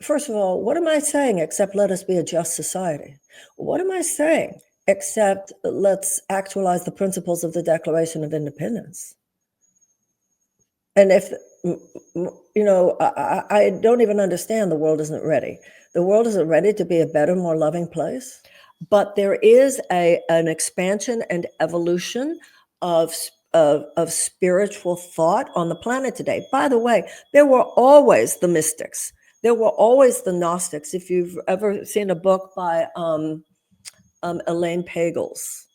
First of all, what am I saying except let us be a just society? What am I saying except let's actualize the principles of the Declaration of Independence? And if, I don't even understand the world isn't ready. The world isn't ready to be a better, more loving place. But there is an expansion and evolution of spiritual thought on the planet today. By the way, there were always the mystics. There were always the Gnostics. If you've ever seen a book by Elaine Pagels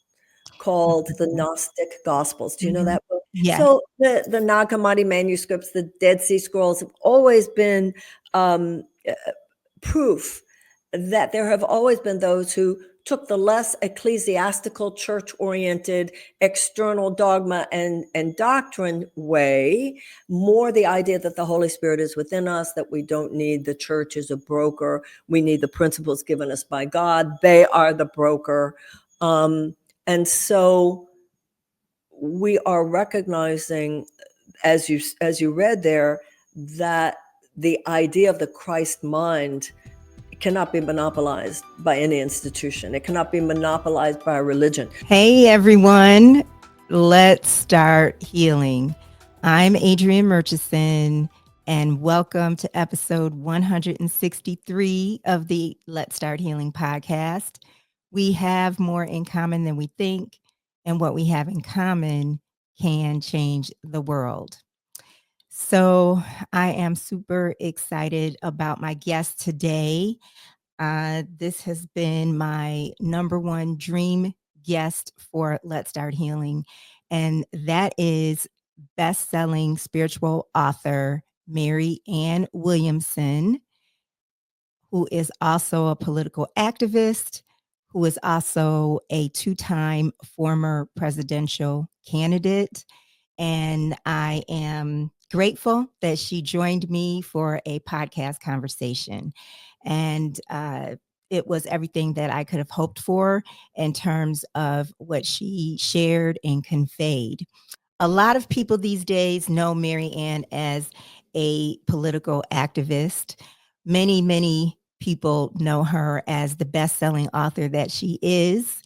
called The Gnostic Gospels. Do you know that book? Yeah. So the Nag Hammadi manuscripts, the Dead Sea Scrolls have always been proof that there have always been those who took the less ecclesiastical, church-oriented, external dogma and doctrine way, more the idea that the Holy Spirit is within us, that we don't need the church as a broker. We need the principles given us by God. They are the broker. And so we are recognizing, as you read there, that the idea of the Christ mind cannot be monopolized by any institution. It cannot be monopolized by a religion. Hey, everyone. Let's start healing. I'm Adrienne Murchison, and welcome to episode 163 of the Let's Start Healing podcast. We have more in common than we think, and what we have in common can change the world. So I am super excited about my guest today. This has been my number one dream guest for Let's Start Healing, and that is best-selling spiritual author Marianne Williamson, who is also a political activist, who is also a two-time former presidential candidate. And I am grateful that she joined me for a podcast conversation. And it was everything that I could have hoped for in terms of what she shared and conveyed. A lot of people these days know Marianne as a political activist. Many people know her as the best-selling author that she is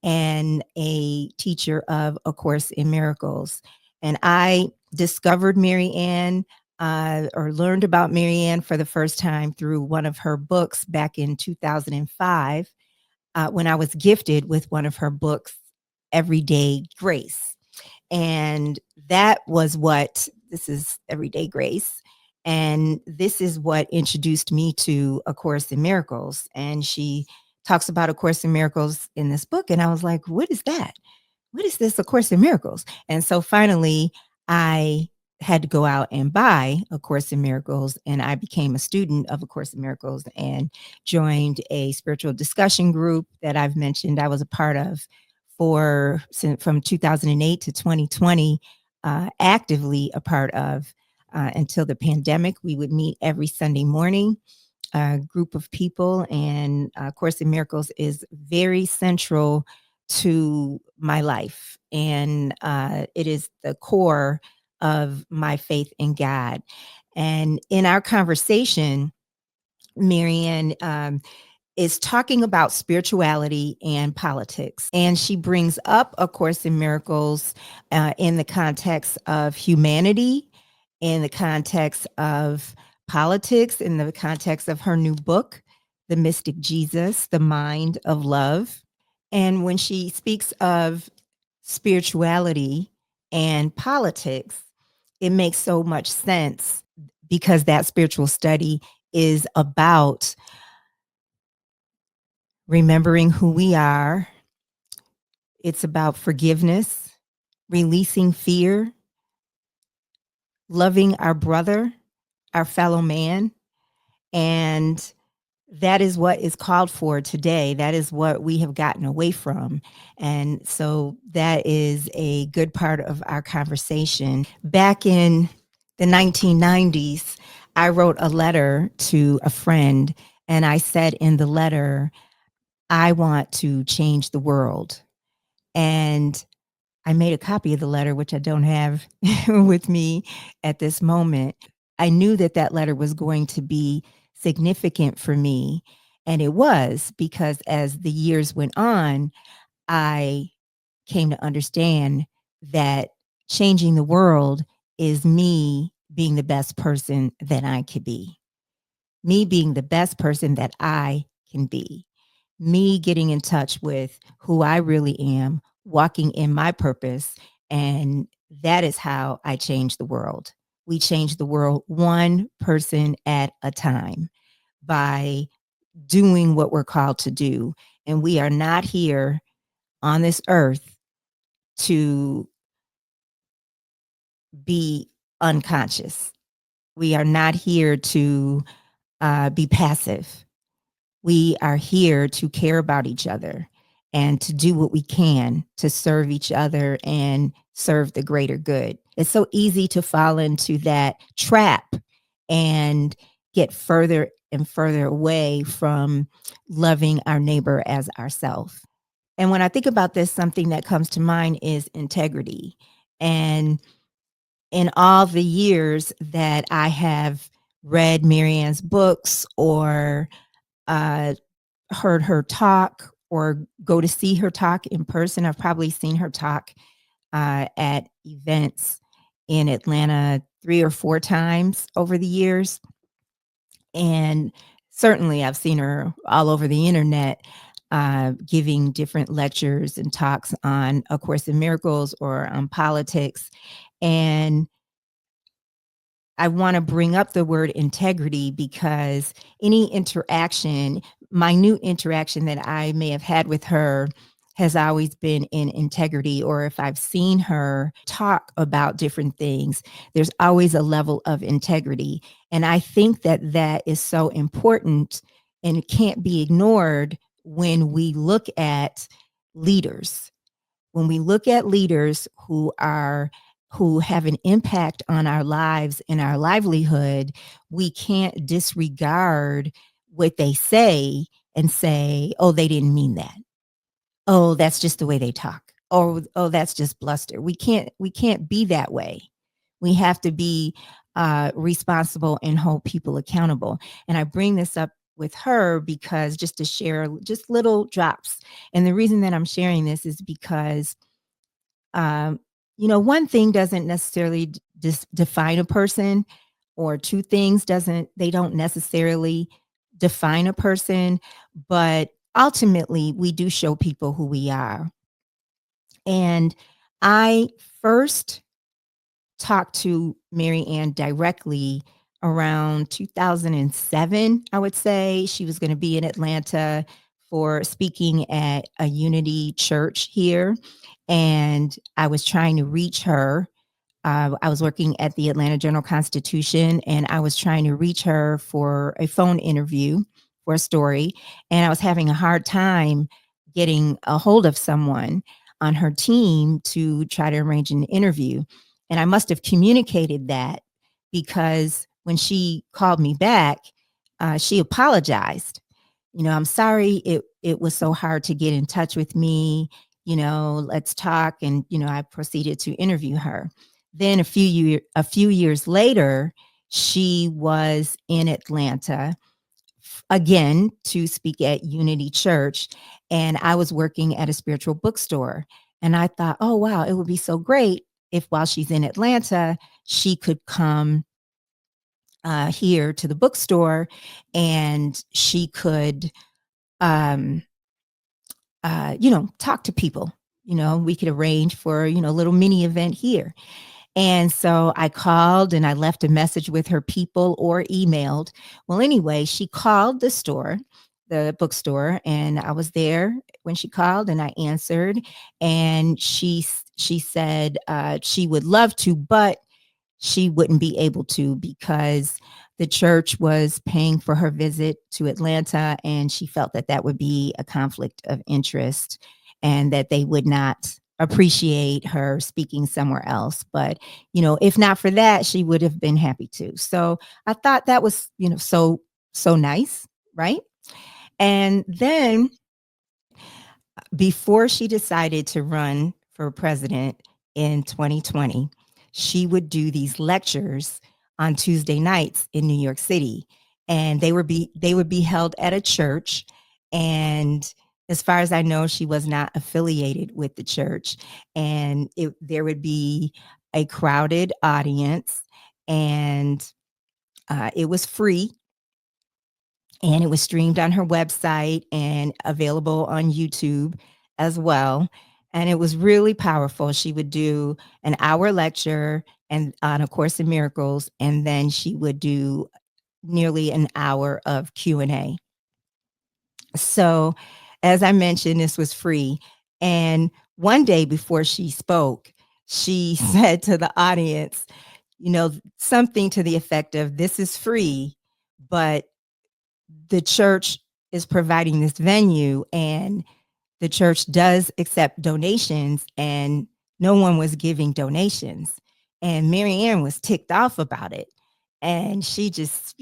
and a teacher of A Course in Miracles. And I discovered Marianne or learned about Marianne for the first time through one of her books back in 2005 when I was gifted with one of her books, Everyday Grace. And that was this is Everyday Grace. And this is what introduced me to A Course in Miracles. And she talks about A Course in Miracles in this book. And I was like, what is that? What is this A Course in Miracles? And so finally, I had to go out and buy A Course in Miracles. And I became a student of A Course in Miracles and joined a spiritual discussion group that I've mentioned I was a part of from 2008 to 2020, actively a part of until the pandemic. We would meet every Sunday morning, a group of people, and Course in Miracles is very central to my life. And it is the core of my faith in God. And in our conversation, Marianne is talking about spirituality and politics. And she brings up A Course in Miracles in the context of humanity, in the context of politics, in the context of her new book, The Mystic Jesus, The Mind of Love. And when she speaks of spirituality and politics, it makes so much sense because that spiritual study is about remembering who we are. It's about forgiveness, releasing fear, loving our brother, our fellow man. And that is what is called for today. That is what we have gotten away from. And so that is a good part of our conversation. Back in the 1990s, I wrote a letter to a friend, and I said in the letter, I want to change the world. And I made a copy of the letter, which I don't have with me at this moment. I knew that that letter was going to be significant for me. And it was because as the years went on, I came to understand that changing the world is me being the best person that I could be, me being the best person that I can be, me getting in touch with who I really am, walking in my purpose. And that is how I change the world. We change the world one person at a time by doing what we're called to do. And we are not here on this earth to be unconscious. We are not here to be passive. We are here to care about each other and to do what we can to serve each other and serve the greater good. It's so easy to fall into that trap and get further and further away from loving our neighbor as ourselves. And when I think about this, something that comes to mind is integrity. And in all the years that I have read Marianne's books or uh, heard her talk or go to see her talk in person, I've probably seen her talk at events in Atlanta 3 or 4 times over the years. And certainly I've seen her all over the internet giving different lectures and talks on A Course in Miracles or on politics. And I want to bring up the word integrity because any interaction, minute interaction that I may have had with her has always been in integrity. Or if I've seen her talk about different things, there's always a level of integrity. And I think that that is so important and it can't be ignored when we look at leaders. When we look at leaders who have an impact on our lives and our livelihood, we can't disregard what they say and say, oh, they didn't mean that. Oh, that's just the way they talk. Oh, that's just bluster. We can't be that way. We have to be responsible and hold people accountable. And I bring this up with her because just to share just little drops. And the reason that I'm sharing this is because um, one thing doesn't necessarily define a person, or two things they don't necessarily define a person, but ultimately we do show people who we are. And I first talked to Marianne directly around 2007, I would say. She was going to be in Atlanta for speaking at a Unity church here. And I was trying to reach her. I was working at the Atlanta Journal-Constitution, and I was trying to reach her for a phone interview for a story. And I was having a hard time getting a hold of someone on her team to try to arrange an interview. And I must have communicated that because when she called me back, she apologized. I'm sorry it was so hard to get in touch with me. Let's talk. And, I proceeded to interview her. Then a few years later, she was in Atlanta again to speak at Unity Church. And I was working at a spiritual bookstore. And I thought, oh, wow, it would be so great if while she's in Atlanta, she could come here to the bookstore and she could, talk to people. We could arrange for, a little mini event here. And so I called and I left a message with her people or emailed. Well, anyway, she called the bookstore, and I was there when she called and I answered. And she said she would love to, but she wouldn't be able to because the church was paying for her visit to Atlanta, and she felt that that would be a conflict of interest and that they would not appreciate her speaking somewhere else. But, if not for that, she would have been happy to. So I thought that was, so nice, right? And then before she decided to run for president in 2020, she would do these lectures on Tuesday nights in New York City. and they would be held at a church. And as far as I know, she was not affiliated with the church, and there would be a crowded audience, and it was free, and it was streamed on her website and available on YouTube as well. And it was really powerful. She would do an hour lecture and on A Course in Miracles, and then she would do nearly an hour of Q&A. So, as I mentioned, this was free. And one day before she spoke, she said to the audience, something to the effect of, "This is free, but the church is providing this venue, and the church does accept donations, and no one was giving donations." And Marianne was ticked off about it. And she just,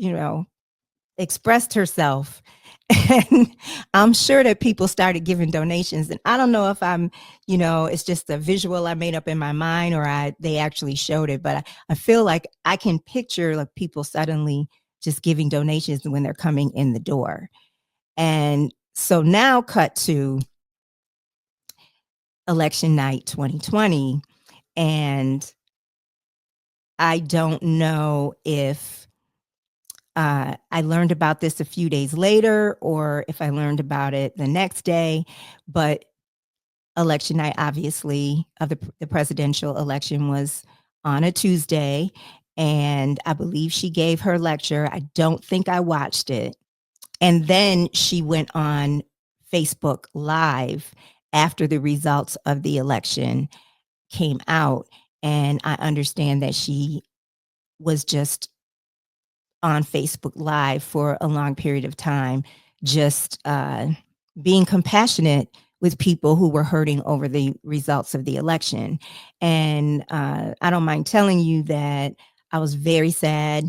expressed herself. And I'm sure that people started giving donations. And I don't know if it's just a visual I made up in my mind, or they actually showed it. But I feel like I can picture like people suddenly just giving donations when they're coming in the door. And so now cut to election night 2020. And I don't know if I learned about this a few days later, or if I learned about it the next day, but election night, obviously, of the presidential election was on a Tuesday, and I believe she gave her lecture. I don't think I watched it. And then she went on Facebook Live after the results of the election came out, and I understand that she was just on Facebook Live for a long period of time, just being compassionate with people who were hurting over the results of the election. And I don't mind telling you that I was very sad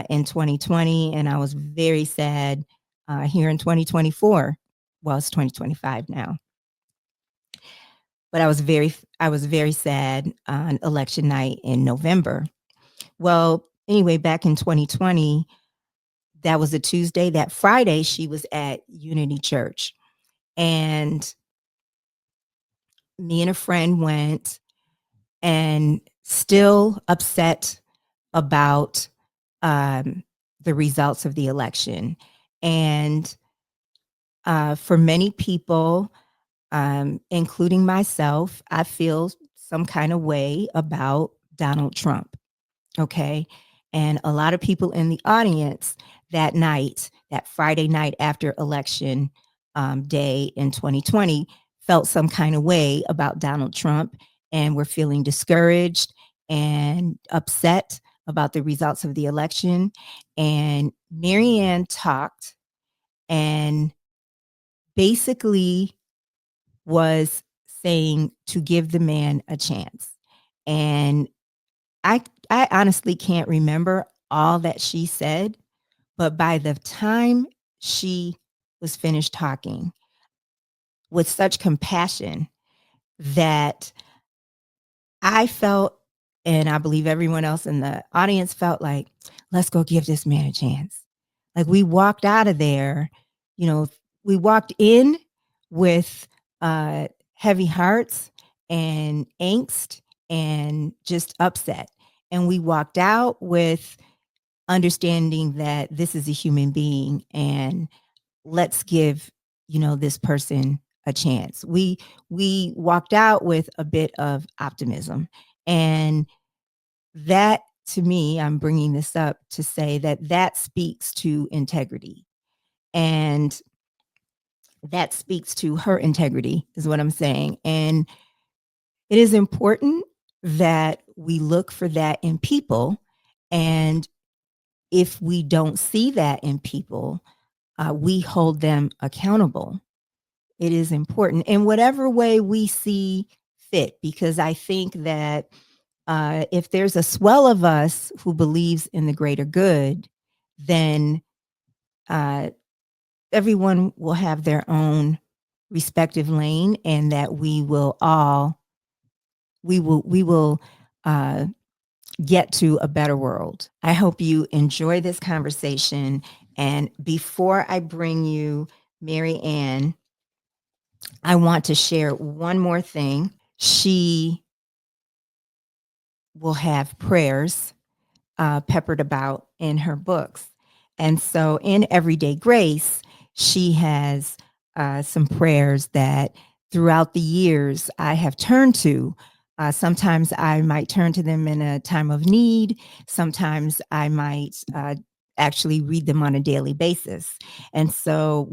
in 2020, and I was very sad here in 2024. Well, it's 2025 now. But I was very sad on election night in November. Well, anyway, back in 2020, that was a Tuesday. That Friday, she was at Unity Church. And me and a friend went, and still upset about the results of the election. And for many people, including myself, I feel some kind of way about Donald Trump. Okay. And a lot of people in the audience that night, that Friday night after election day in 2020, felt some kind of way about Donald Trump, and were feeling discouraged and upset about the results of the election. And Marianne talked and basically was saying to give the man a chance. And I honestly can't remember all that she said, but by the time she was finished talking with such compassion, that I felt, and I believe everyone else in the audience felt, like, let's go give this man a chance. Like, we walked out of there, we walked in with heavy hearts and angst and just upset. And we walked out with understanding that this is a human being, and let's give, this person a chance. We walked out with a bit of optimism. And that, to me, I'm bringing this up to say that speaks to integrity. And that speaks to her integrity, is what I'm saying. And it is important that we look for that in people. And if we don't see that in people, we hold them accountable. It is important in whatever way we see fit, because I think that if there's a swell of us who believes in the greater good, then everyone will have their own respective lane, and that we will get to a better world. I hope you enjoy this conversation. And before I bring you Marianne, I want to share one more thing. She will have prayers peppered about in her books. And so in Everyday Grace, she has some prayers that throughout the years I have turned to. Sometimes I might turn to them in a time of need. Sometimes I might actually read them on a daily basis. And so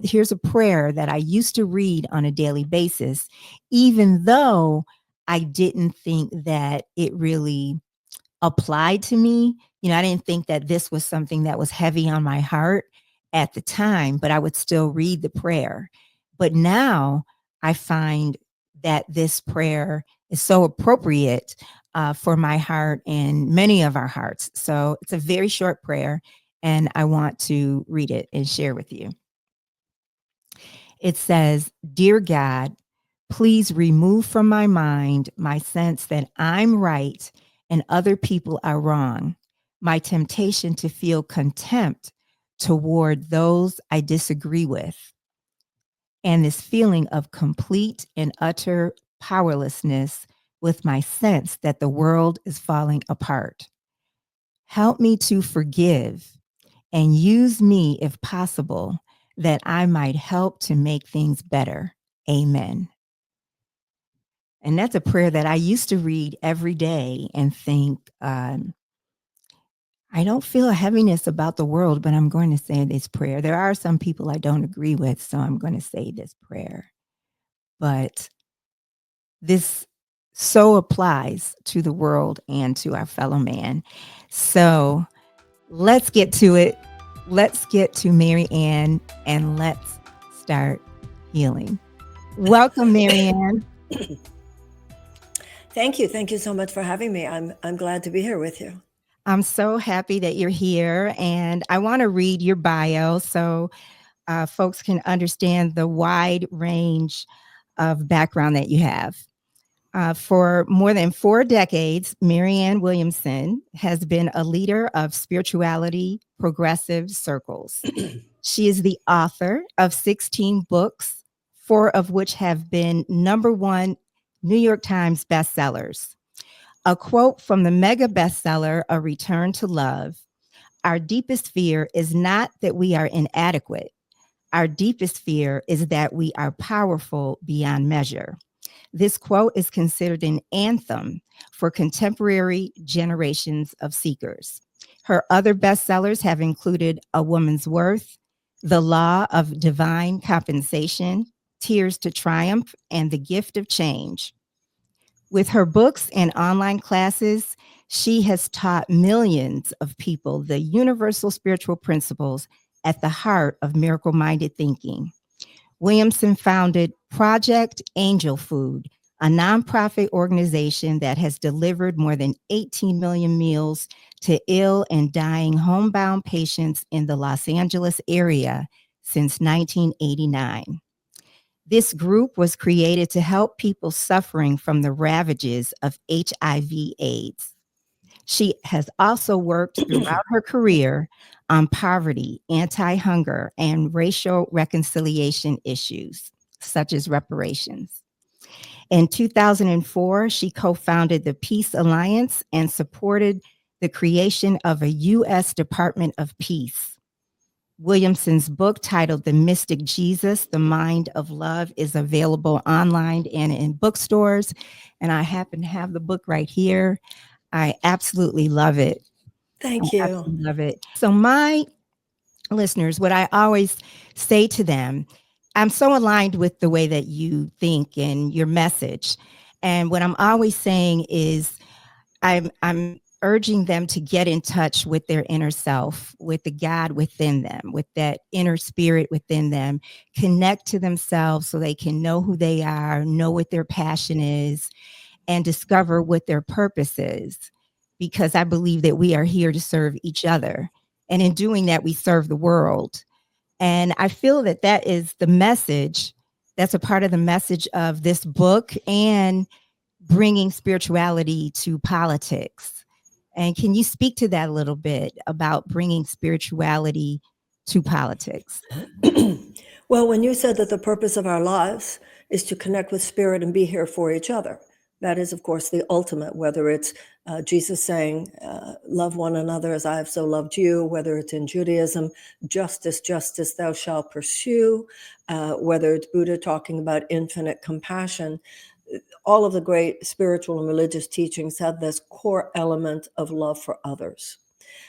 here's a prayer that I used to read on a daily basis, even though I didn't think that it really applied to me. I didn't think that this was something that was heavy on my heart at the time, but I would still read the prayer. But now I find that this prayer is so appropriate for my heart and many of our hearts. So it's a very short prayer, and I want to read it and share with you. It says, "Dear God, please remove from my mind my sense that I'm right and other people are wrong, my temptation to feel contempt toward those I disagree with, and this feeling of complete and utter powerlessness with my sense that the world is falling apart. Help me to forgive and use me if possible, that I might help to make things better. Amen." And that's a prayer that I used to read every day and think, I don't feel a heaviness about the world, but I'm going to say this prayer. There are some people I don't agree with, so I'm going to say this prayer. But this so applies to the world and to our fellow man. So let's get to it. Let's get to Marianne and let's start healing. Welcome, Marianne. Thank you. Thank you so much for having me. I'm glad to be here with you. I'm so happy that you're here, and I want to read your bio so folks can understand the wide range of background that you have. For more than 4 decades, Marianne Williamson has been a leader of spirituality progressive circles. She is the author of 16 books, 4 of which have been #1 New York Times bestsellers. A quote from the mega bestseller, A Return to Love: "Our deepest fear is not that we are inadequate. Our deepest fear is that we are powerful beyond measure." This quote is considered an anthem for contemporary generations of seekers. Her other bestsellers have included A Woman's Worth, The Law of Divine Compensation, Tears to Triumph, and The Gift of Change. With her books and online classes, she has taught millions of people the universal spiritual principles at the heart of miracle-minded thinking. Williamson founded Project Angel Food, a nonprofit organization that has delivered more than 18 million meals to ill and dying homebound patients in the Los Angeles area since 1989. This group was created to help people suffering from the ravages of HIV/AIDS. She has also worked throughout her career on poverty, anti-hunger, and racial reconciliation issues, such as reparations. In 2004, she co-founded the Peace Alliance and supported the creation of a U.S. Department of Peace. Williamson's book, titled The Mystic Jesus, The Mind of Love, is available online and in bookstores. And I happen to have the book right here. I absolutely love it. Thank I you. absolutely love it. So my listeners, what I always say to them, I'm so aligned with the way that you think and your message. And what I'm always saying is I'm urging them to get in touch with their inner self, with the God within them, with that inner spirit within them, connect to themselves so they can know who they are, know what their passion is, and discover what their purpose is. Because I believe that we are here to serve each other. And in doing that, we serve the world. And I feel that that is the message. That's a part of the message of this book and bringing spirituality to politics. And can you speak to that a little bit about bringing spirituality to politics? Well, when you said that the purpose of our lives is to connect with spirit and be here for each other, that is, of course, the ultimate, whether it's Jesus saying, love one another as I have so loved you, whether it's in Judaism, justice, justice thou shalt pursue, whether it's Buddha talking about infinite compassion. All of the great spiritual and religious teachings have this core element of love for others.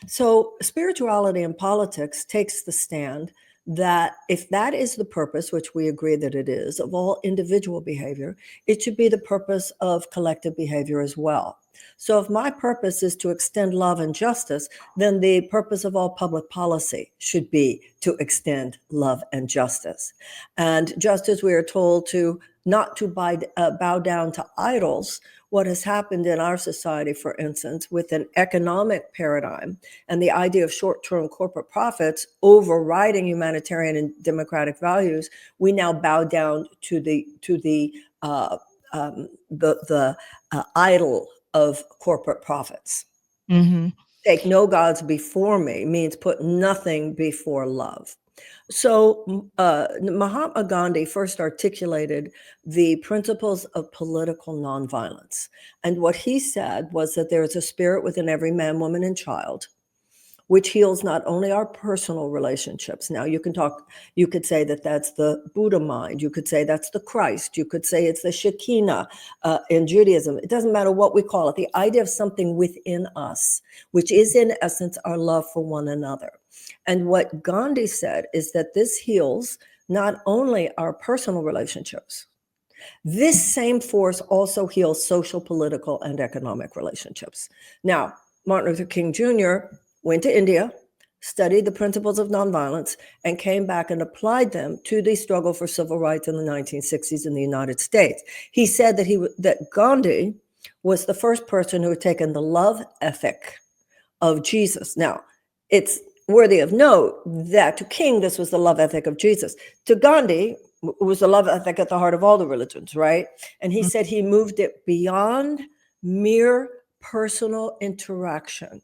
So spirituality in politics takes the stand that if that is the purpose, which we agree that it is, of all individual behavior, it should be the purpose of collective behavior as well. So if my purpose is to extend love and justice, then the purpose of all public policy should be to extend love and justice. And just as we are told to not to bow down to idols, what has happened in our society, for instance, with an economic paradigm and the idea of short-term corporate profits overriding humanitarian and democratic values, we now bow down to the idol of corporate profits. Mm-hmm. Take no gods before me means put nothing before love. So Mahatma Gandhi first articulated the principles of political nonviolence. And what he said was that there is a spirit within every man, woman, and child, which heals not only our personal relationships. Now you could say that that's the Buddha mind. You could say that's the Christ. You could say it's the Shekinah in Judaism. It doesn't matter what we call it. The idea of something within us, which is in essence our love for one another. And what Gandhi said is that this heals not only our personal relationships, this same force also heals social, political, and economic relationships. Now, Martin Luther King Jr. went to India, studied the principles of nonviolence, and came back and applied them to the struggle for civil rights in the 1960s in the United States. He said that Gandhi was the first person who had taken the love ethic of Jesus. Now, it's worthy of note that to King, this was the love ethic of Jesus. To Gandhi, it was the love ethic at the heart of all the religions, right? And he said he moved it beyond mere personal interaction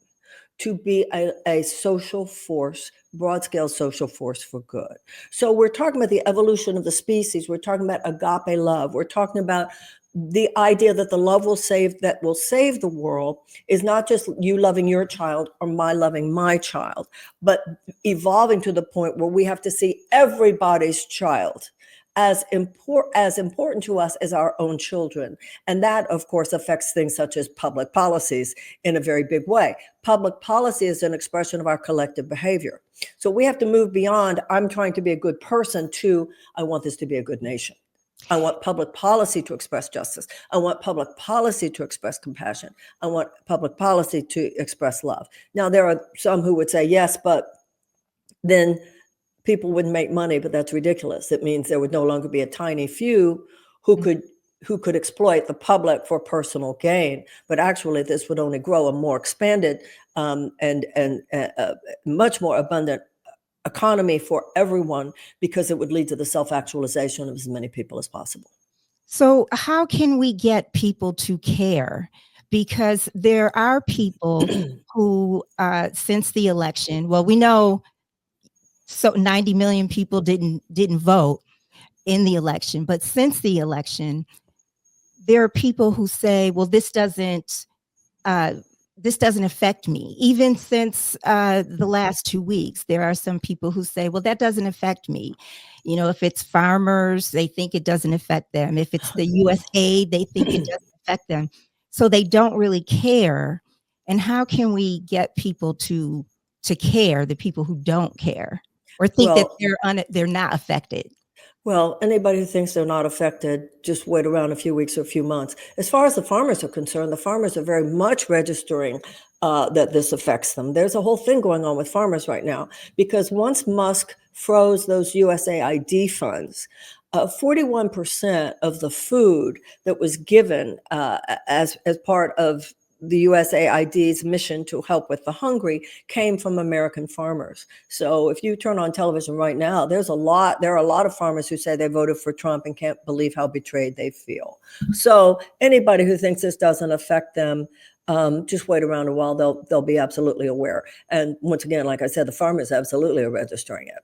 to be a social force, broad-scale social force for good. So we're talking about the evolution of the species. We're talking about agape love. We're talking about the idea that the love will save the world is not just you loving your child or my loving my child, but evolving to the point where we have to see everybody's child as important to us as our own children. And that, of course, affects things such as public policies in a very big way. Public policy is an expression of our collective behavior. So we have to move beyond, I'm trying to be a good person, to, I want this to be a good nation. I want public policy to express justice. I want public policy to express compassion. I want public policy to express love. Now, there are some who would say, yes, but then people wouldn't make money, but that's ridiculous. It means there would no longer be a tiny few who could exploit the public for personal gain. But actually, this would only grow a more expanded and much more abundant economy for everyone, because it would lead to the self-actualization of as many people as possible. So how can we get people to care? Because there are people who, since the election, well, we know so 90 million people didn't vote in the election, but since the election, there are people who say, well, this doesn't affect me. Even since the last 2 weeks, there are some people who say, well, that doesn't affect me. You know, if it's farmers, they think it doesn't affect them. If it's the US aid, they think it doesn't affect them. So they don't really care. And how can we get people to care, the people who don't care or think that they're not affected? Well, anybody who thinks they're not affected, just wait around a few weeks or a few months. As far as the farmers are concerned, the farmers are very much registering that this affects them. There's a whole thing going on with farmers right now, because once Musk froze those USAID funds, 41% of the food that was given as part of the USAID's mission to help with the hungry came from American farmers. So if you turn on television right now, there are a lot of farmers who say they voted for Trump and can't believe how betrayed they feel. So anybody who thinks this doesn't affect them Just wait around a while; they'll be absolutely aware. And once again, like I said, the farmers absolutely are registering it.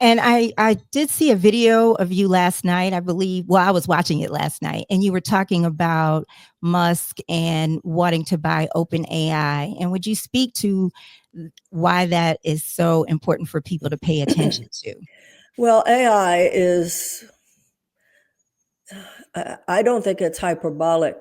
And I did see a video of you last night, I believe. Well, I was watching it last night, and you were talking about Musk and wanting to buy OpenAI. And would you speak to why that is so important for people to pay attention to? Well, AI is, I don't think it's hyperbolic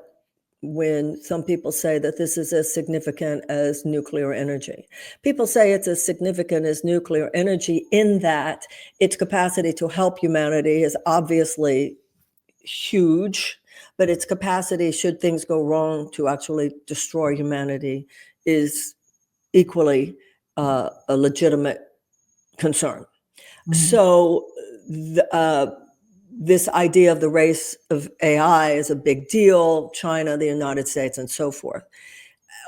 when some people say that this is as significant as nuclear energy. People say it's as significant as nuclear energy in that its capacity to help humanity is obviously huge, but its capacity, should things go wrong, to actually destroy humanity is equally a legitimate concern. Mhm. So this idea of the race of AI is a big deal. China, the United States, and so forth.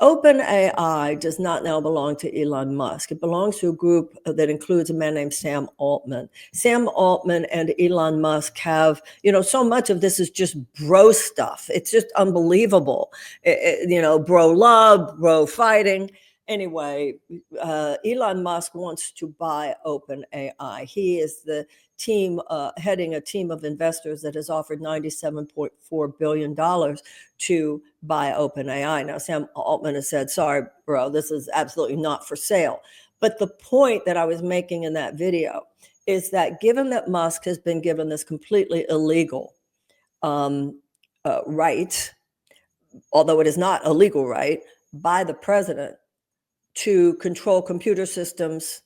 OpenAI does not now belong to Elon Musk. It belongs to a group that includes a man named Sam Altman. Sam Altman and Elon Musk have, so much of this is just bro stuff. It's just unbelievable. Bro love, bro fighting. Anyway, Elon Musk wants to buy OpenAI. He is the heading a team of investors that has offered $97.4 billion to buy OpenAI. Now, Sam Altman has said, sorry, bro, this is absolutely not for sale. But the point that I was making in that video is that given that Musk has been given this completely illegal right, although it is not a legal right, by the president to control computer systems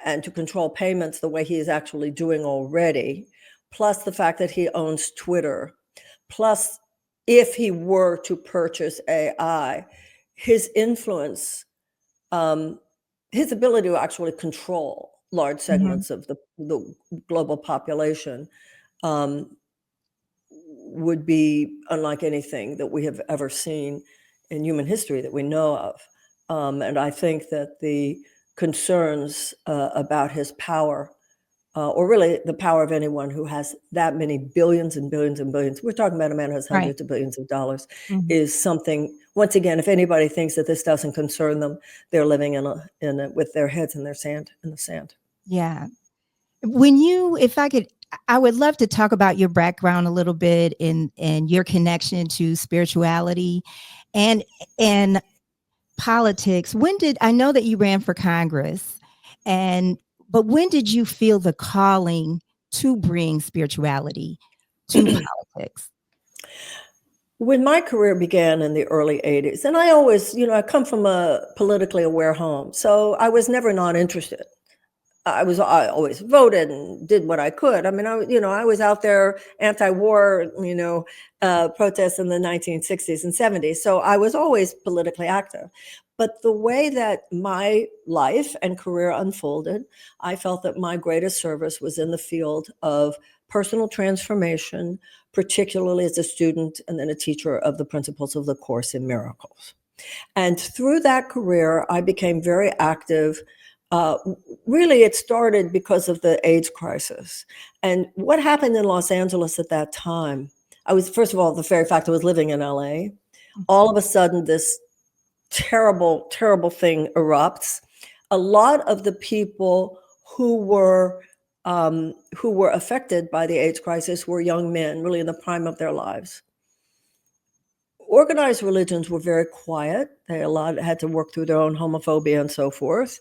and to control payments the way he is actually doing already, plus the fact that he owns Twitter, plus if he were to purchase AI, his influence, his ability to actually control large segments of the global population would be unlike anything that we have ever seen in human history that we know of. And I think that the concerns about his power, or really the power of anyone who has that many billions and billions and billions, we're talking about a man who has hundreds of billions of dollars, is something, once again, if anybody thinks that this doesn't concern them, they're living with their heads in the sand. Yeah. If I could, I would love to talk about your background a little bit and your connection to spirituality and politics. I know that you ran for Congress, but when did you feel the calling to bring spirituality to politics? When my career began in the early 80s, and I always, I come from a politically aware home, so I was never not interested. I always voted and did what I could. I mean, I was out there anti-war, protests in the 1960s and 70s. So I was always politically active. But the way that my life and career unfolded, I felt that my greatest service was in the field of personal transformation, particularly as a student and then a teacher of the principles of the Course in Miracles. And through that career, I became very active. Really, it started because of the AIDS crisis. And what happened in Los Angeles at that time, first of all, the very fact I was living in LA, all of a sudden this terrible, terrible thing erupts. A lot of the people who were affected by the AIDS crisis were young men, really in the prime of their lives. Organized religions were very quiet. They had to work through their own homophobia and so forth.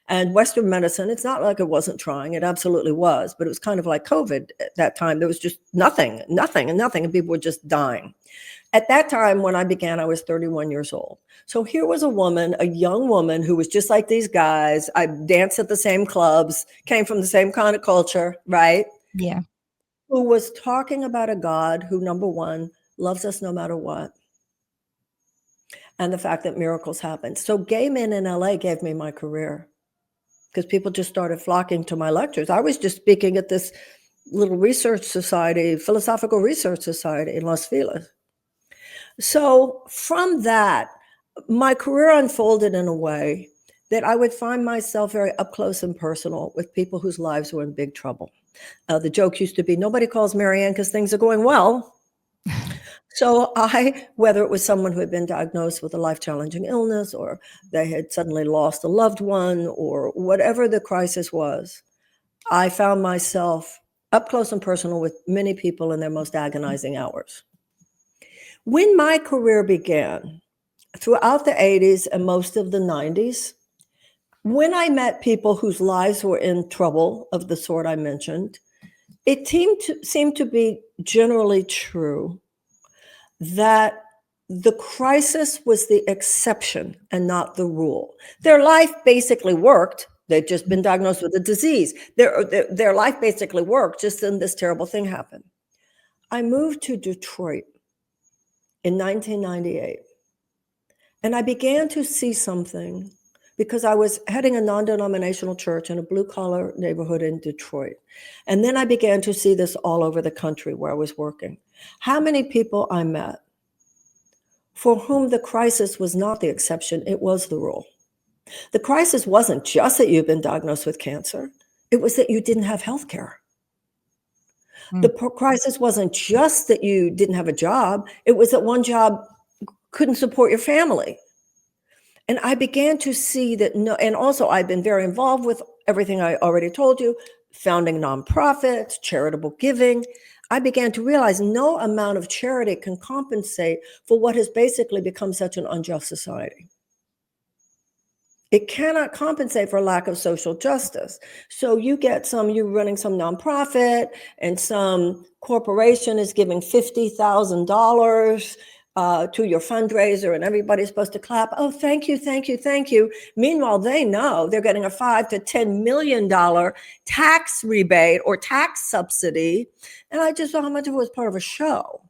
And Western medicine, it's not like it wasn't trying. It absolutely was. But it was kind of like COVID at that time. There was just nothing. And people were just dying. At that time, when I began, I was 31 years old. So here was a young woman who was just like these guys. I danced at the same clubs, came from the same kind of culture, right? Yeah. Who was talking about a God who, number one, loves us no matter what. And the fact that miracles happen. So gay men in LA gave me my career because people just started flocking to my lectures. I was just speaking at this little philosophical research society in Los Feliz. So from that, my career unfolded in a way that I would find myself very up close and personal with people whose lives were in big trouble. The joke used to be, nobody calls Marianne because things are going well. So whether it was someone who had been diagnosed with a life-challenging illness, or they had suddenly lost a loved one, or whatever the crisis was, I found myself up close and personal with many people in their most agonizing hours. When my career began, throughout the 80s and most of the 90s, when I met people whose lives were in trouble of the sort I mentioned, it seemed to be generally true that the crisis was the exception and not the rule. Their life basically worked. They'd just been diagnosed with a disease. Their life basically worked, just then this terrible thing happened. I moved to Detroit in 1998, and I began to see something because I was heading a non-denominational church in a blue-collar neighborhood in Detroit. And then I began to see this all over the country where I was working. How many people I met for whom the crisis was not the exception, it was the rule. The crisis wasn't just that you've been diagnosed with cancer, it was that you didn't have health care. The crisis wasn't just that you didn't have a job, it was that one job couldn't support your family. And I began to see that, and also I've been very involved with everything I already told you, founding nonprofits, charitable giving. I began to realize no amount of charity can compensate for what has basically become such an unjust society. It cannot compensate for lack of social justice. So you're running some nonprofit, and some corporation is giving $50,000 to your fundraiser, and everybody's supposed to clap. Oh, thank you, thank you, thank you. Meanwhile, they know they're getting a $5 to $10 million tax rebate or tax subsidy. And I just saw how much of it was part of a show,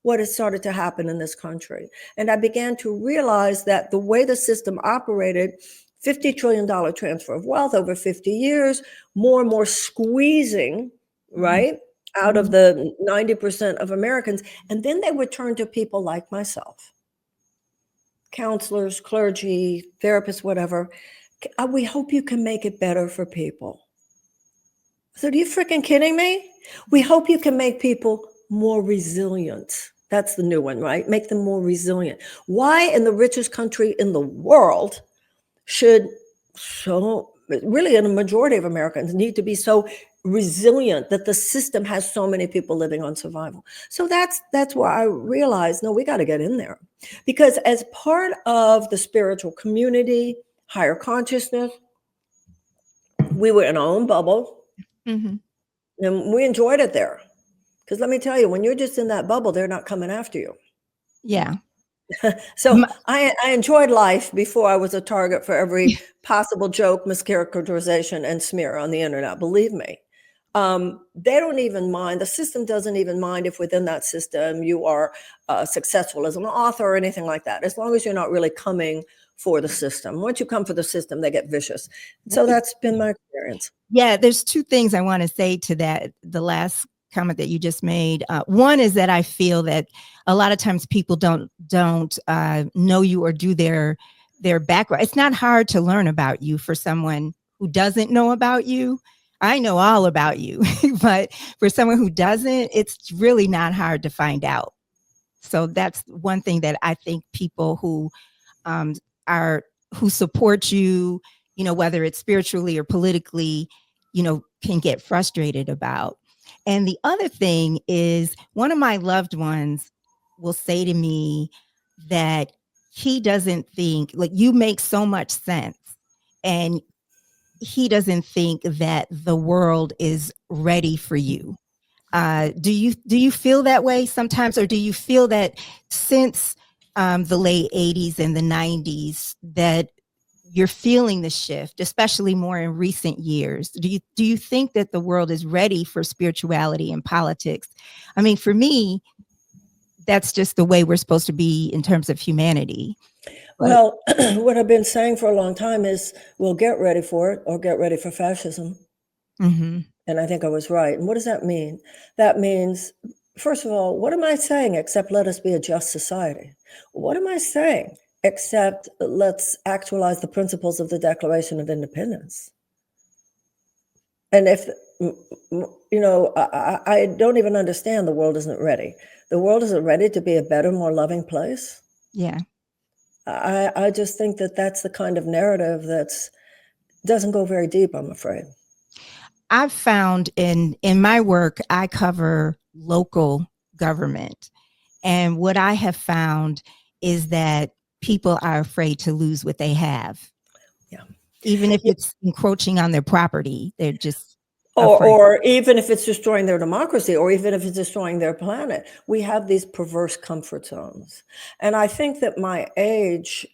what has started to happen in this country. And I began to realize that the way the system operated, $50 trillion transfer of wealth over 50 years, more and more squeezing, right, out of the 90% of Americans. And then they would turn to people like myself, counselors, clergy, therapists, whatever. We hope you can make it better for people. So are you freaking kidding me? We hope you can make people more resilient. That's the new one, right? Make them more resilient. Why in the richest country in the world should really in a majority of Americans need to be so resilient that the system has so many people living on survival? So that's where I realized, no, we got to get in there. Because as part of the spiritual community, higher consciousness, we were in our own bubble, and we enjoyed it there. Because let me tell you, when you're just in that bubble, they're not coming after you. Yeah. So I enjoyed life before I was a target for every possible joke, mischaracterization, and smear on the internet. Believe me, they don't even mind. The system doesn't even mind if within that system you are successful as an author or anything like that, as long as you're not really coming for the system. Once you come for the system, they get vicious. So that's been my experience. Yeah, there's two things I want to say to that. The last comment that you just made. One is that I feel that a lot of times people don't know you or do their background. It's not hard to learn about you for someone who doesn't know about you. I know all about you, but for someone who doesn't, it's really not hard to find out. So that's one thing that I think people who who support you, whether it's spiritually or politically, can get frustrated about. And the other thing is, one of my loved ones will say to me that he doesn't think, like, you make so much sense, and he doesn't think that the world is ready for you. Do you feel that way sometimes, or do you feel that since the late 80s and the 90s that you're feeling the shift, especially more in recent years? Do you think that the world is ready for spirituality and politics? I mean, for me, that's just the way we're supposed to be in terms of humanity. Well, what I've been saying for a long time is, we'll get ready for it, or get ready for fascism. And I think I was right. And what does that mean? That means, first of all, what am I saying except let us be a just society? What am I saying except let's actualize the principles of the Declaration of Independence? And if I don't even understand the world isn't ready. The world isn't ready to be a better, more loving place. Yeah. I just think that that's the kind of narrative that's doesn't go very deep, I'm afraid. I've found in my work, I cover local government. And what I have found is that people are afraid to lose what they have. Yeah. Even if it's encroaching on their property, they're just Or, afraid. or even if it's destroying their democracy, or even if it's destroying their planet, we have these perverse comfort zones. And I think that my age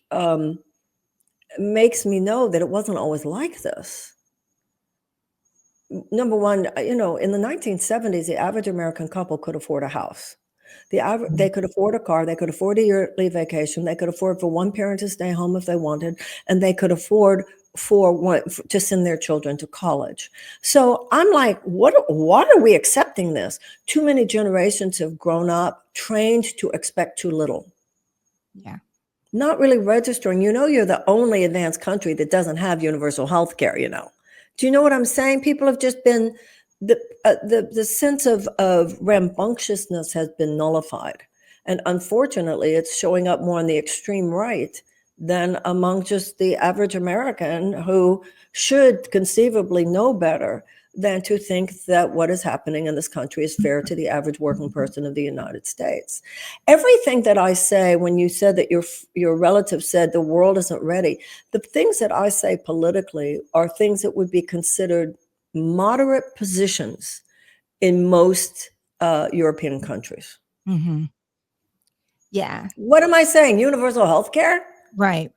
makes me know that it wasn't always like this. Number one, in the 1970s, the average American couple could afford a house. They could afford a car, they could afford a yearly vacation, they could afford for one parent to stay home if they wanted, and they could afford to send their children to college. So I'm like, why are we accepting this? Too many generations have grown up trained to expect too little. Yeah. Not really registering. You're the only advanced country that doesn't have universal health care, Do you know what I'm saying? People have just been the sense of rambunctiousness has been nullified, and unfortunately, it's showing up more on the extreme right than among just the average American who should conceivably know better than to think that what is happening in this country is fair to the average working person of the United States. Everything that I say, when you said that your relative said the world isn't ready, the things that I say politically are things that would be considered moderate positions in most European countries. Mm-hmm. Yeah. What am I saying? Universal health care? Right.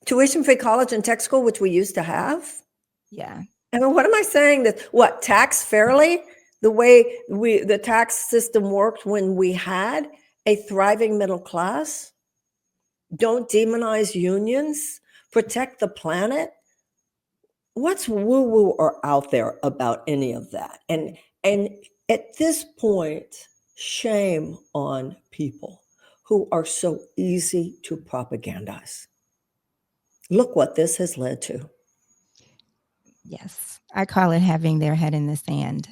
Tuition-free college and tech school, which we used to have? Yeah. I mean, what am I saying? That what, tax fairly? The way the tax system worked when we had a thriving middle class? Don't demonize unions? Protect the planet? What's woo-woo or out there about any of that? And at this point, shame on people who are so easy to propagandize. Look what this has led to. Yes. I call it having their head in the sand.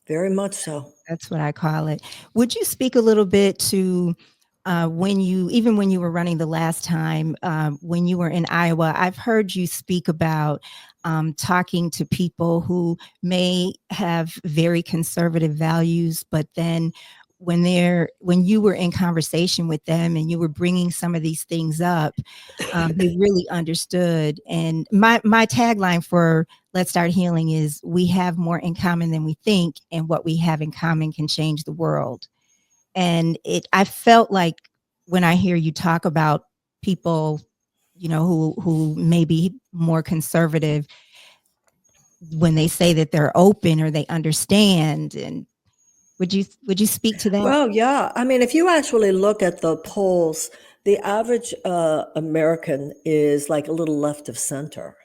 Very much so. That's what I call it. Would you speak a little bit to when you were running the last time, when you were in Iowa? I've heard you speak about talking to people who may have very conservative values, but then when you were in conversation with them and you were bringing some of these things up, they really understood. And my tagline for Let's Start Healing is, we have more in common than we think, and what we have in common can change the world. And I felt like when I hear you talk about people, who may be more conservative, when they say that they're open or they understand, and would you speak to that? Well, yeah. I mean, if you actually look at the polls, the average American is like a little left of center.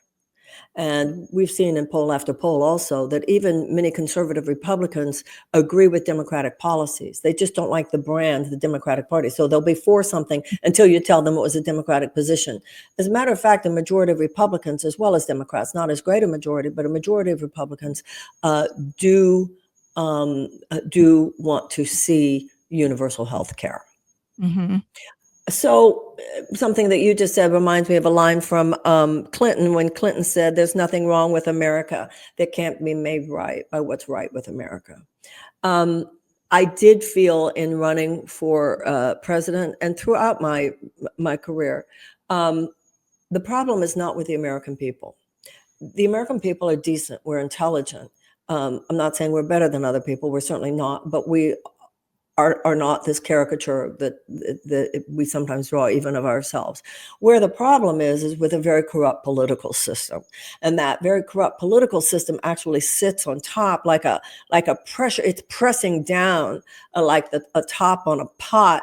And we've seen in poll after poll also that even many conservative Republicans agree with Democratic policies. They just don't like the brand, the Democratic Party. So they'll be for something until you tell them it was a Democratic position. As a matter of fact, a majority of Republicans, as well as Democrats, not as great a majority, but a majority of Republicans do want to see universal health care. Mm-hmm. So something that you just said reminds me of a line from Clinton, when Clinton said, "There's nothing wrong with America that can't be made right by what's right with America." I did feel in running for president and throughout my career, the problem is not with the American people. The American people are decent. We're intelligent. I'm not saying we're better than other people. We're certainly not, but we are not this caricature that we sometimes draw even of ourselves. Where the problem is with a very corrupt political system. And that very corrupt political system actually sits on top like a pressure. It's pressing down like a top on a pot,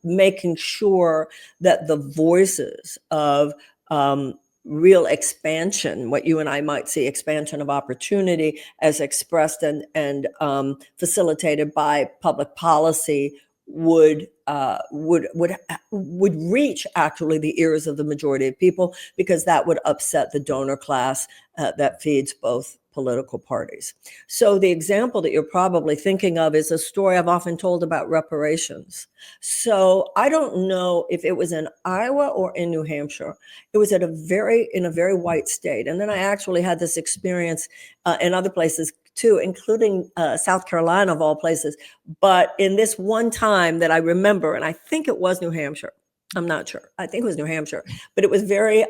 making sure that the voices of real expansion, what you and I might see, expansion of opportunity as expressed and facilitated by public policy, would reach actually the ears of the majority of people, because that would upset the donor class that feeds both political parties. So the example that you're probably thinking of is a story I've often told about reparations. So I don't know if it was in Iowa or in New Hampshire. It was in a very white state. And then I actually had this experience in other places too, including South Carolina of all places. But in this one time that I remember, and I think it was New Hampshire, I'm not sure. I think it was New Hampshire, but it was very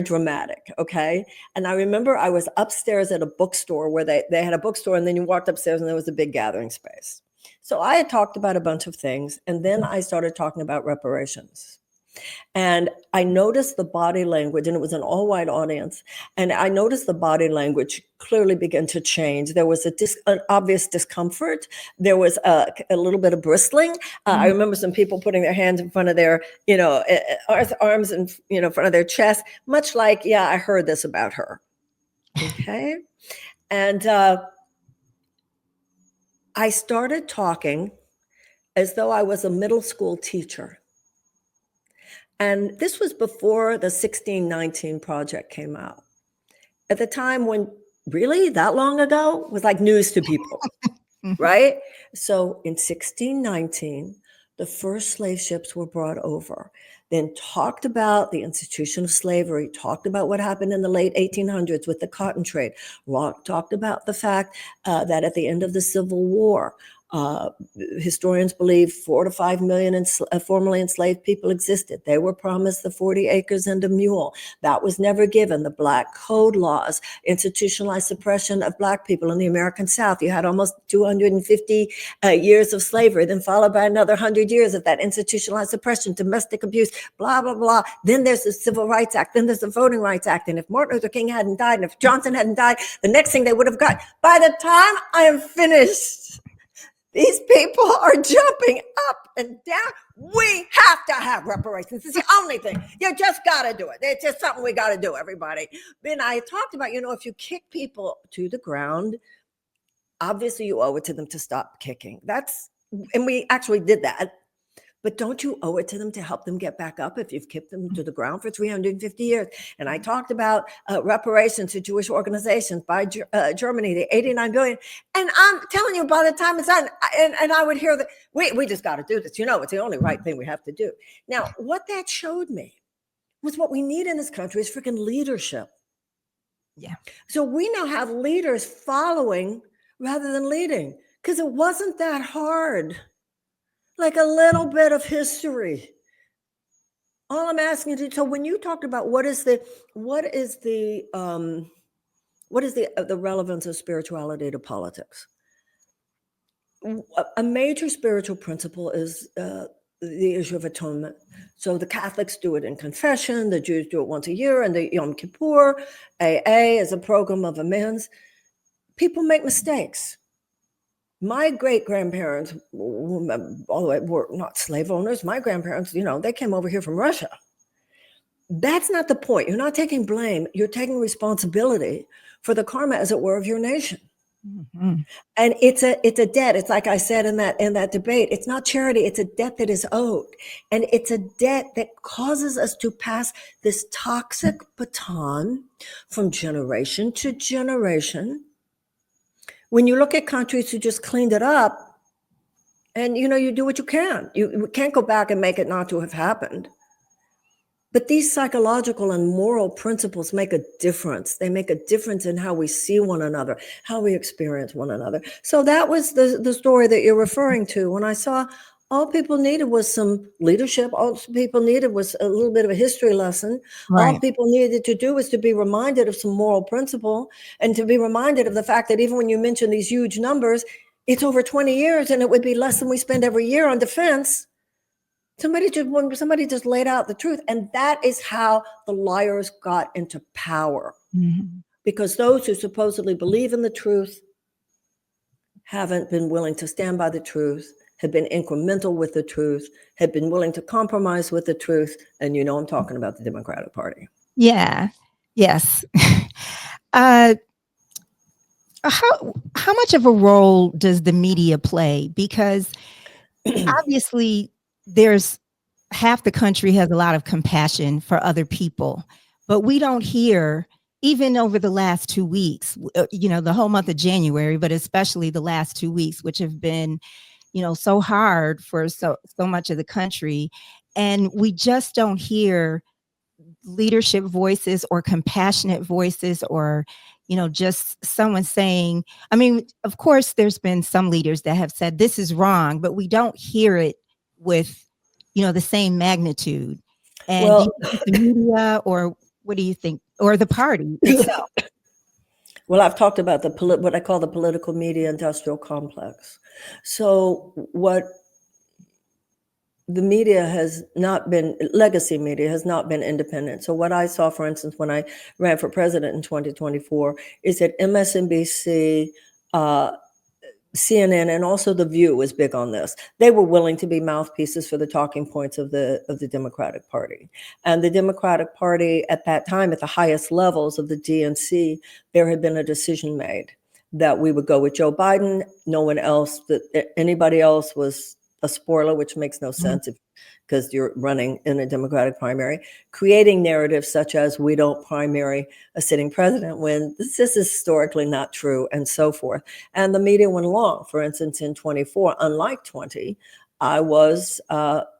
dramatic. Okay. And I remember I was upstairs at a bookstore where they had a bookstore, and then you walked upstairs and there was a big gathering space. So I had talked about a bunch of things, and then I started talking about reparations. And I noticed the body language, and it was an all-white audience. And I noticed the body language clearly begin to change. There was an obvious discomfort. There was a little bit of bristling. I remember some people putting their hands in front of their, arms in, front of their chest, much like, yeah, I heard this about her. Okay. And I started talking as though I was a middle school teacher. And this was before the 1619 Project came out. At the time when, really, that long ago, was like news to people, right? So in 1619, the first slave ships were brought over, then talked about the institution of slavery, talked about what happened in the late 1800s with the cotton trade, talked about the fact that at the end of the Civil War, historians believe 4 to 5 million formerly enslaved people existed. They were promised the 40 acres and a mule. That was never given. The Black Code laws, institutionalized suppression of Black people in the American South. You had almost 250 years of slavery, then followed by another 100 years of that institutionalized suppression, domestic abuse, blah, blah, blah. Then there's the Civil Rights Act. Then there's the Voting Rights Act. And if Martin Luther King hadn't died, and if Johnson hadn't died, the next thing they would have got, by the time I am finished, these people are jumping up and down. We have to have reparations. It's the only thing. You just got to do it. It's just something we got to do, everybody. Then I talked about, if you kick people to the ground, obviously you owe it to them to stop kicking. And we actually did that. But don't you owe it to them to help them get back up if you've kicked them to the ground for 350 years? And I talked about reparations to Jewish organizations by Germany, the 89 billion. And I'm telling you, by the time it's done, and I would hear that, we just got to do this. It's the only right thing we have to do. Now, what that showed me was what we need in this country is freaking leadership. Yeah. So we now have leaders following rather than leading, because it wasn't that hard. Like a little bit of history. All I'm asking you to, so when you talked about what is the relevance of spirituality to politics? A major spiritual principle is the issue of atonement. So the Catholics do it in confession, the Jews do it once a year, and the Yom Kippur, AA is a program of amends. People make mistakes. My great-grandparents, all the way, were not slave owners. My grandparents, they came over here from Russia. That's not the point. You're not taking blame. You're taking responsibility for the karma, as it were, of your nation. Mm-hmm. And it's a debt. It's like I said in that debate. It's not charity. It's a debt that is owed, and it's a debt that causes us to pass this toxic baton from generation to generation. When you look at countries who just cleaned it up, and you do what you can. You can't go back and make it not to have happened. But these psychological and moral principles make a difference. They make a difference in how we see one another, how we experience one another. So that was the story that you're referring to. When I saw all people needed was some leadership. All people needed was a little bit of a history lesson. Right. All people needed to do was to be reminded of some moral principle, and to be reminded of the fact that even when you mention these huge numbers, it's over 20 years and it would be less than we spend every year on defense. Somebody just laid out the truth. And that is how the liars got into power. Mm-hmm. Because those who supposedly believe in the truth haven't been willing to stand by the truth, had been incremental with the truth, had been willing to compromise with the truth. And I'm talking about the Democratic Party. Yeah. Yes. How much of a role does the media play? Because obviously there's half the country has a lot of compassion for other people, but we don't hear even over the last 2 weeks, the whole month of January, but especially the last 2 weeks, which have been, so hard for so much of the country. And we just don't hear leadership voices or compassionate voices, or just someone saying, I mean, of course there's been some leaders that have said this is wrong, but we don't hear it with the same magnitude. And do you Well, think it's the media, or what do you think, or the party itself? well, I've talked about what I call the political media industrial complex. So what the media has not been, legacy media has not been independent. So what I saw, for instance, when I ran for president in 2024, is that MSNBC, CNN, and also The View was big on this. They were willing to be mouthpieces for the talking points of the Democratic Party. And the Democratic Party at that time, at the highest levels of the DNC, there had been a decision made that we would go with Joe Biden. No one else, that anybody else was a spoiler, which makes no sense because you're running in a Democratic primary, creating narratives such as we don't primary a sitting president when this is historically not true, and so forth. And the media went along. For instance, in 24, unlike 20, I was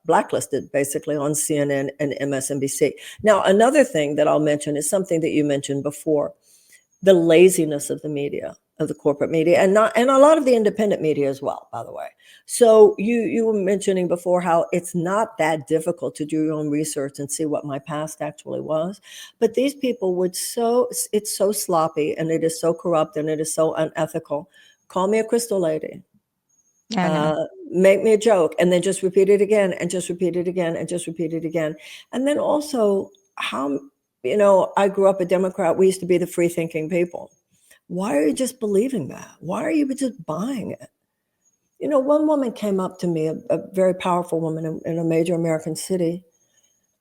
blacklisted basically on CNN and MSNBC. Now, another thing that I'll mention is something that you mentioned before, the laziness of the media, of the corporate media, and a lot of the independent media as well, by the way. So you were mentioning before how it's not that difficult to do your own research and see what my past actually was. But these people it's so sloppy, and it is so corrupt, and it is so unethical. Call me a crystal lady. Make me a joke, and then just repeat it again, and just repeat it again, and just repeat it again. And then also how, I grew up a Democrat. We used to be the free thinking people. Why are you just believing that? Why are you just buying it? One woman came up to me, a very powerful woman in a major American city,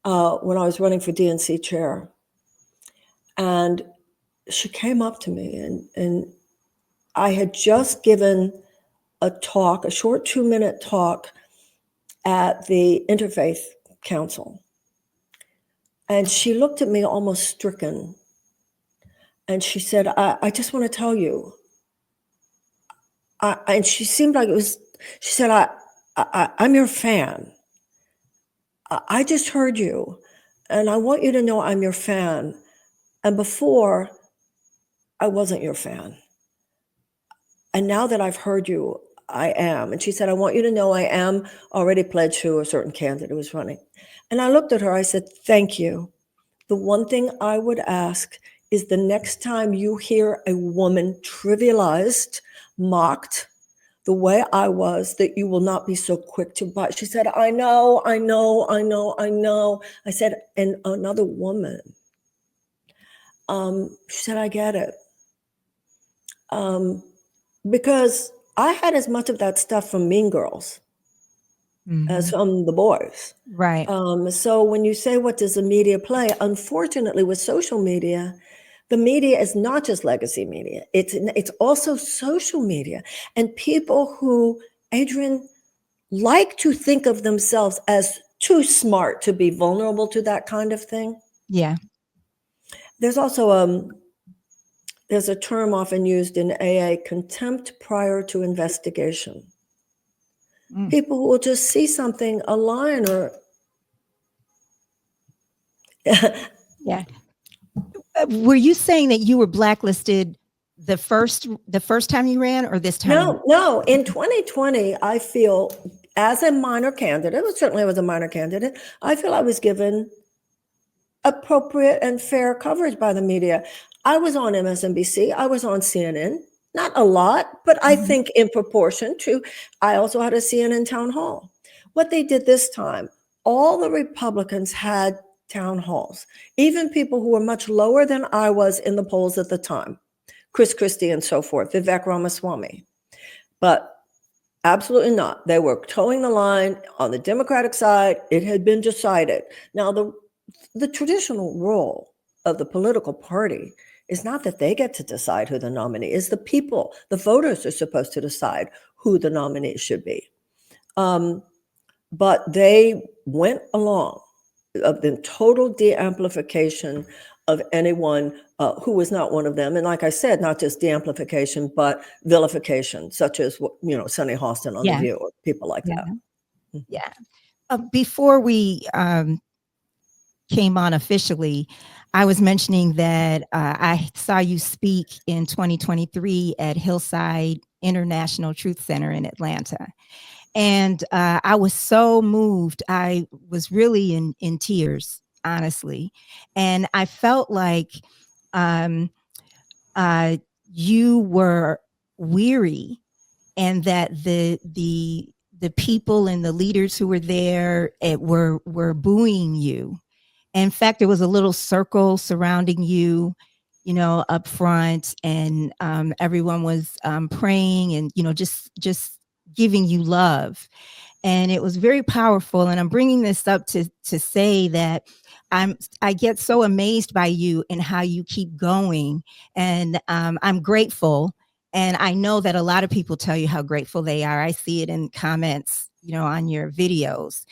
when I was running for DNC chair. And she came up to me, and I had just given a short 2-minute talk at the Interfaith Council. And she looked at me almost stricken. And she said, I just want to tell you. And she seemed like she said, I'm your fan. I just heard you, and I want you to know I'm your fan. And before, I wasn't your fan. And now that I've heard you, I am. And she said, I want you to know I am already pledged to a certain candidate who was running. And I looked at her, I said, thank you. The one thing I would ask is the next time you hear a woman trivialized, mocked, the way I was, that you will not be so quick to buy. She said, I know. I said, and another woman, she said, I get it. Because I had as much of that stuff from Mean Girls as from the boys. Right. So when you say, what does the media play? Unfortunately, with social media, the media is not just legacy media. It's also social media. And people who, Adrienne, like to think of themselves as too smart to be vulnerable to that kind of thing. Yeah. There's also there's a term often used in AA, contempt prior to investigation. People who will just see something, a line or Yeah. Were you saying that you were blacklisted the first time you ran, or this time? No. In 2020, I feel, as a minor candidate, certainly I was a minor candidate, I feel I was given appropriate and fair coverage by the media. I was on MSNBC, I was on CNN, not a lot, but I think in proportion to, I also had a CNN town hall. What they did this time, all the Republicans had town halls, even people who were much lower than I was in the polls at the time, Chris Christie and so forth, Vivek Ramaswamy. But absolutely not. They were towing the line on the Democratic side. It had been decided. Now, the traditional role of the political party is not that they get to decide who the nominee is. The people, the voters are supposed to decide who the nominee should be. But they went along of the total de-amplification of anyone who was not one of them. And like I said, not just de-amplification, but vilification, such as, Sunny Hostin on The Yeah. View, or people like Yeah. that. Yeah. Before we came on officially, I was mentioning that I saw you speak in 2023 at Hillside International Truth Center in Atlanta. And I was so moved. I was really in tears, honestly. And I felt like um, uh, you were weary, and that the people and the leaders who were there were booing you. In fact, there was a little circle surrounding you, up front, and everyone was praying and just giving you love, and it was very powerful. And I'm bringing this up to say that I get so amazed by you and how you keep going, and I'm grateful. And I know that a lot of people tell you how grateful they are. I see it in comments, on your videos.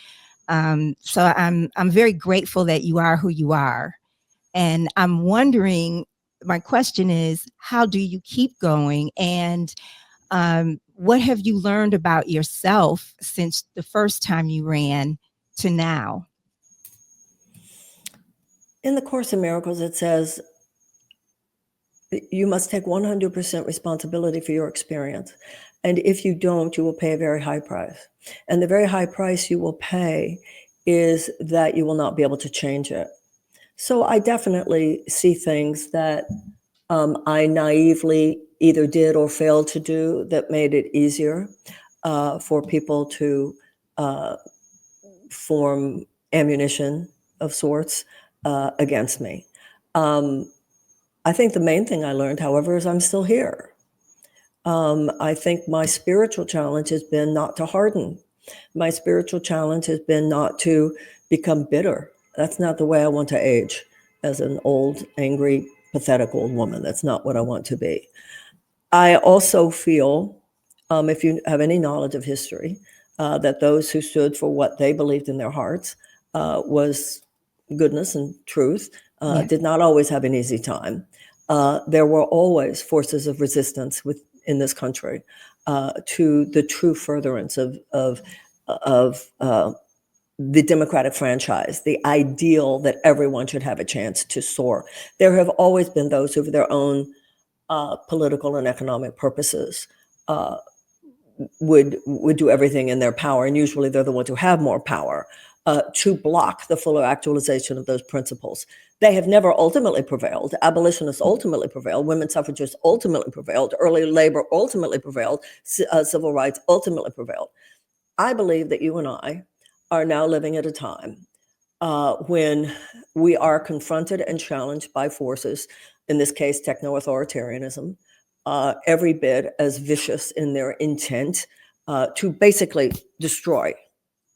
So I'm very grateful that you are who you are. And I'm wondering, my question is, how do you keep going? And what have you learned about yourself since the first time you ran to now? In the Course in Miracles, it says, you must take 100% responsibility for your experience. And if you don't, you will pay a very high price. And the very high price you will pay is that you will not be able to change it. So I definitely see things that I naively either did or failed to do that made it easier for people to form ammunition of sorts against me. I think the main thing I learned, however, is I'm still here. I think my spiritual challenge has been not to harden. My spiritual challenge has been not to become bitter. That's not the way I want to age as an old, angry, pathetic old woman. That's not what I want to be. I also feel, if you have any knowledge of history, that those who stood for what they believed in their hearts was goodness and truth, did not always have an easy time. There were always forces of resistance in this country to the true furtherance of the democratic franchise, the ideal that everyone should have a chance to soar. There have always been those who, for their own political and economic purposes, would do everything in their power, and usually they're the ones who have more power, to block the fuller actualization of those principles. They have never ultimately prevailed. Abolitionists ultimately prevailed. Women suffragists ultimately prevailed. Early labor ultimately prevailed. Civil rights ultimately prevailed. I believe that you and I are now living at a time when we are confronted and challenged by forces, in this case, techno-authoritarianism, every bit as vicious in their intent to basically destroy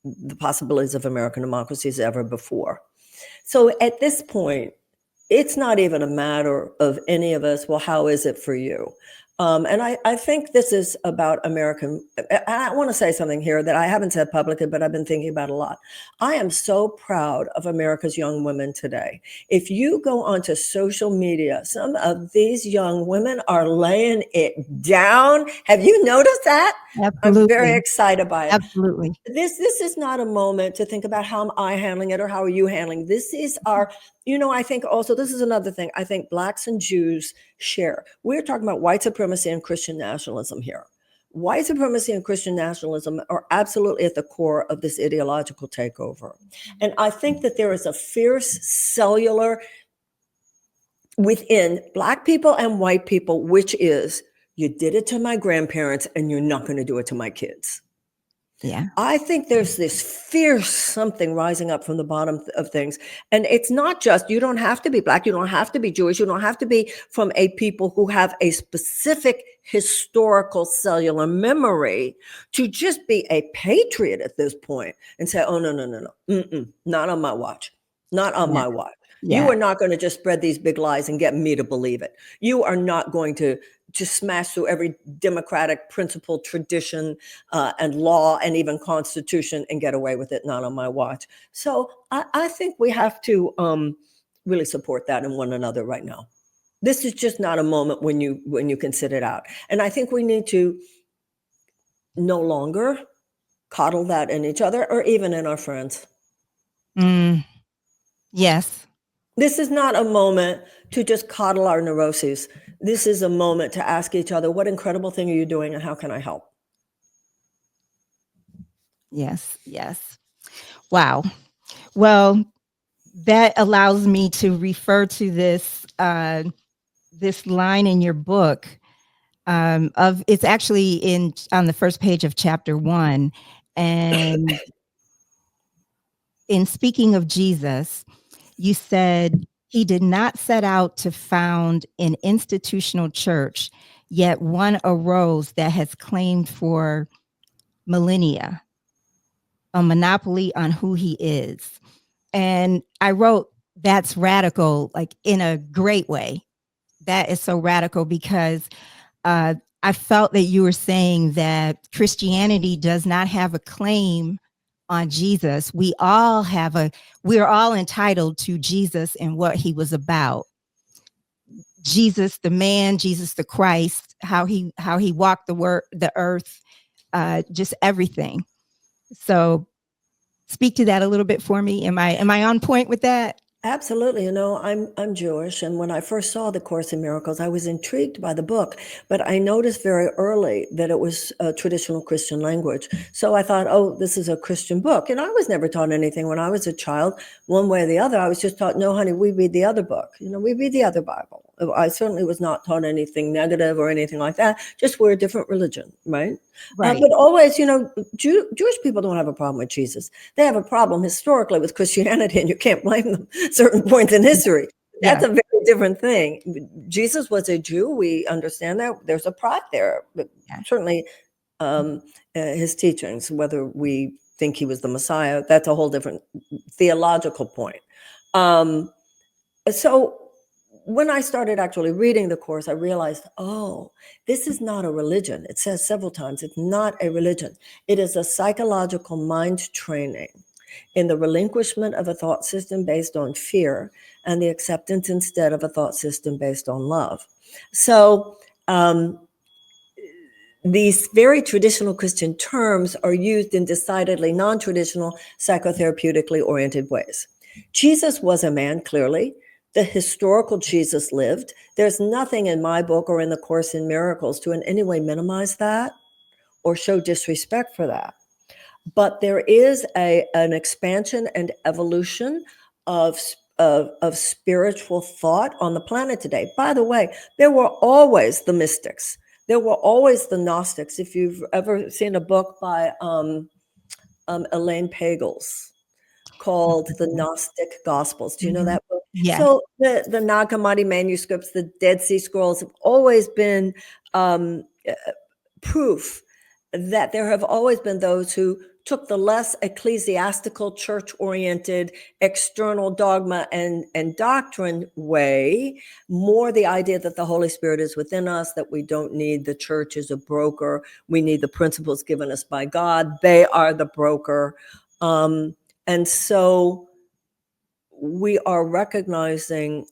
the possibilities of American democracy as ever before. So at this point, it's not even a matter of any of us, well, how is it for you? And I think this is about American, I want to say something here that I haven't said publicly, but I've been thinking about a lot. I am so proud of America's young women today. If you go onto social media, some of these young women are laying it down. Have you noticed that? Absolutely. I'm very excited by it. Absolutely. This is not a moment to think about how am I handling it or how are you handling. This is our, I think also, this is another thing I think Blacks and Jews share. We're talking about white supremacy and Christian nationalism here. White supremacy and Christian nationalism are absolutely at the core of this ideological takeover. And I think that there is a fierce cellular within Black people and white people, which is, you did it to my grandparents and you're not going to do it to my kids. Yeah. I think there's this fierce something rising up from the bottom of things. And it's not just, you don't have to be Black, you don't have to be Jewish, you don't have to be from a people who have a specific historical cellular memory to just be a patriot at this point and say, oh, no, not on my watch, not on my watch. Yeah. You are not going to just spread these big lies and get me to believe it. You are not going to smash through every democratic principle, tradition, and law, and even constitution and get away with it, not on my watch. So I think we have to really support that in one another right now. This is just not a moment when you can sit it out. And I think we need to no longer coddle that in each other or even in our friends. Yes. This is not a moment to just coddle our neuroses. This is a moment to ask each other, what incredible thing are you doing and how can I help? Yes. Yes. Wow. Well, that allows me to refer to this this line in your book. Of it's actually on the first page of chapter 1, and in speaking of Jesus, you said he did not set out to found an institutional church, yet one arose that has claimed for millennia a monopoly on who he is. And I wrote, that's radical, like in a great way. That is so radical because I felt that you were saying that Christianity does not have a claim on Jesus. We're all entitled to Jesus and what he was about. Jesus, the man, Jesus, the Christ, how he walked the earth, just everything. So speak to that a little bit for me. Am I on point with that? Absolutely. You know, I'm Jewish, and when I first saw the Course in Miracles, I was intrigued by the book, but I noticed very early that it was a traditional Christian language. So I thought, oh, this is a Christian book. And I was never taught anything when I was a child, one way or the other. I was just taught, no, honey, we read the other book. You know, we read the other Bible. I certainly was not taught anything negative or anything like that. Just we're a different religion, right? Right. But always, you know, Jewish people don't have a problem with Jesus. They have a problem historically with Christianity, and you can't blame them. Certain points in history. That's a very different thing. Jesus was a Jew. We understand that. There's a pride there, but certainly his teachings, whether we think he was the Messiah, that's a whole different theological point. So when I started actually reading the Course, I realized, oh, this is not a religion. It says several times, it's not a religion. It is a psychological mind training in the relinquishment of a thought system based on fear and the acceptance instead of a thought system based on love. So these very traditional Christian terms are used in decidedly non-traditional psychotherapeutically oriented ways. Jesus was a man, clearly. The historical Jesus lived. There's nothing in my book or in the Course in Miracles to in any way minimize that or show disrespect for that. But there is an expansion and evolution of spiritual thought on the planet today. By the way, there were always the mystics. There were always the Gnostics. If you've ever seen a book by Elaine Pagels called The Gnostic Gospels. Do you know that book? Yeah. So the Nag Hammadi manuscripts, the Dead Sea Scrolls have always been proof that there have always been those who took the less ecclesiastical, church-oriented, external dogma and doctrine way, more the idea that the Holy Spirit is within us, that we don't need the church as a broker. We need the principles given us by God. They are the broker. And so we are recognizing,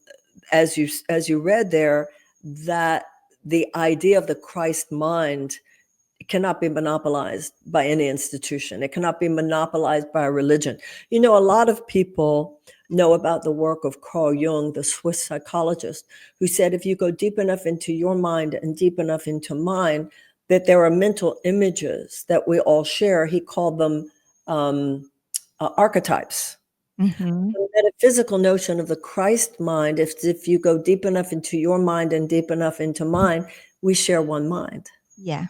as you read there, that the idea of the Christ mind cannot be monopolized by any institution. It cannot be monopolized by a religion. You know, a lot of people know about the work of Carl Jung, the Swiss psychologist, who said if you go deep enough into your mind and deep enough into mine, that there are mental images that we all share. He called them archetypes. Mm-hmm. The metaphysical notion of the Christ mind, if you go deep enough into your mind and deep enough into mine, we share one mind. Yeah.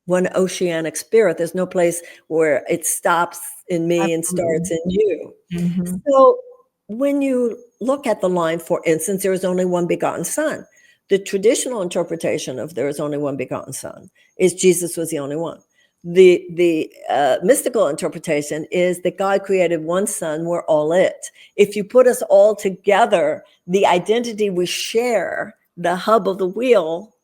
One oceanic spirit. There's no place where it stops in me and Absolutely. starts in you. Mm-hmm. So when you look at the line, for instance, there is only one begotten Son. The traditional interpretation of there is only one begotten Son is Jesus was the only one. The mystical interpretation is that God created one Son, we're all it. If you put us all together, the identity we share, the hub of the wheel,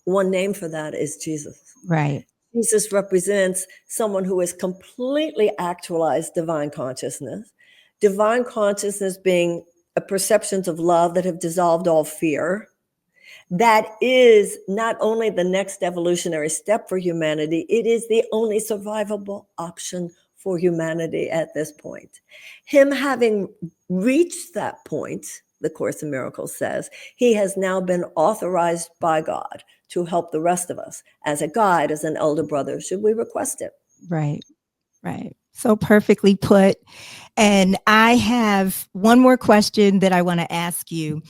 one name for that is Jesus. Right. Jesus represents someone who has completely actualized divine consciousness being a perceptions of love that have dissolved all fear, That is not only the next evolutionary step for humanity, it is the only survivable option for humanity at this point. Him having reached that point, the Course in Miracles says, he has now been authorized by God to help the rest of us as a guide, as an elder brother, should we request it. Right. Right. So perfectly put. And I have one more question that I want to ask you.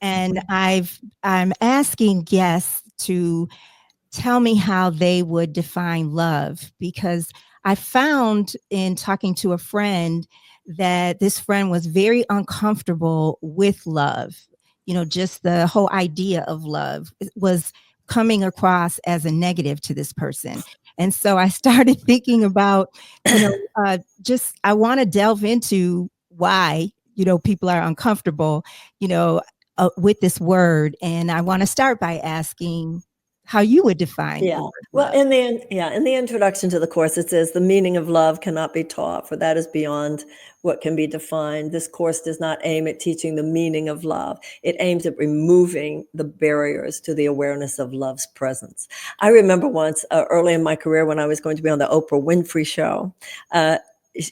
And I'm asking guests to tell me how they would define love, because I found in talking to a friend that this friend was very uncomfortable with love. Just the whole idea of love was coming across as a negative to this person. And so I started thinking about, just I want to delve into why, people are uncomfortable, with this word. And I want to start by asking how you would define the word well, love. in the introduction to the Course, it says the meaning of love cannot be taught, for that is beyond what can be defined. This Course does not aim at teaching the meaning of love. It aims at removing the barriers to the awareness of love's presence. I remember once early in my career when I was going to be on the Oprah Winfrey show,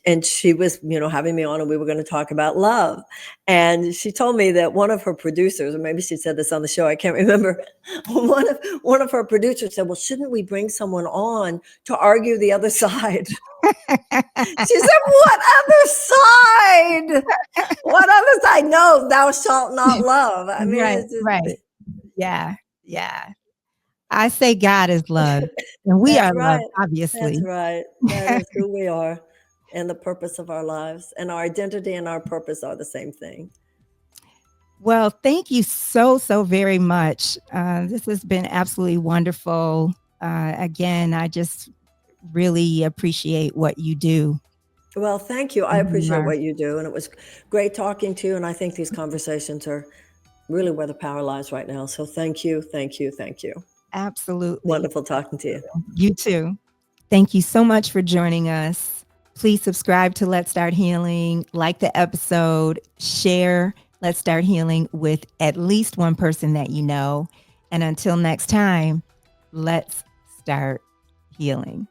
and she was, having me on, and we were going to talk about love. And she told me that one of her producers, or maybe she said this on the show, I can't remember. One of her producers said, "Well, shouldn't we bring someone on to argue the other side?" She said, "What other side? What other side? No, thou shalt not love." I mean, Right, it's just, right. Yeah, yeah. I say God is love, and we that's are love, right. That's obviously. right. That is who we are and the purpose of our lives. And our identity and our purpose are the same thing. Well, thank you so, so very much. This has been absolutely wonderful. Again, I just really appreciate what you do. Well, thank you. I And who you appreciate are. what you do. And it was great talking to you. And I think these conversations are really where the power lies right now. So thank you. Thank you. Thank you. Absolutely. Wonderful talking to you. You too. Thank you so much for joining us. Please subscribe to Let's Start Healing, like the episode, share Let's Start Healing with at least one person that you know. And until next time, let's start healing.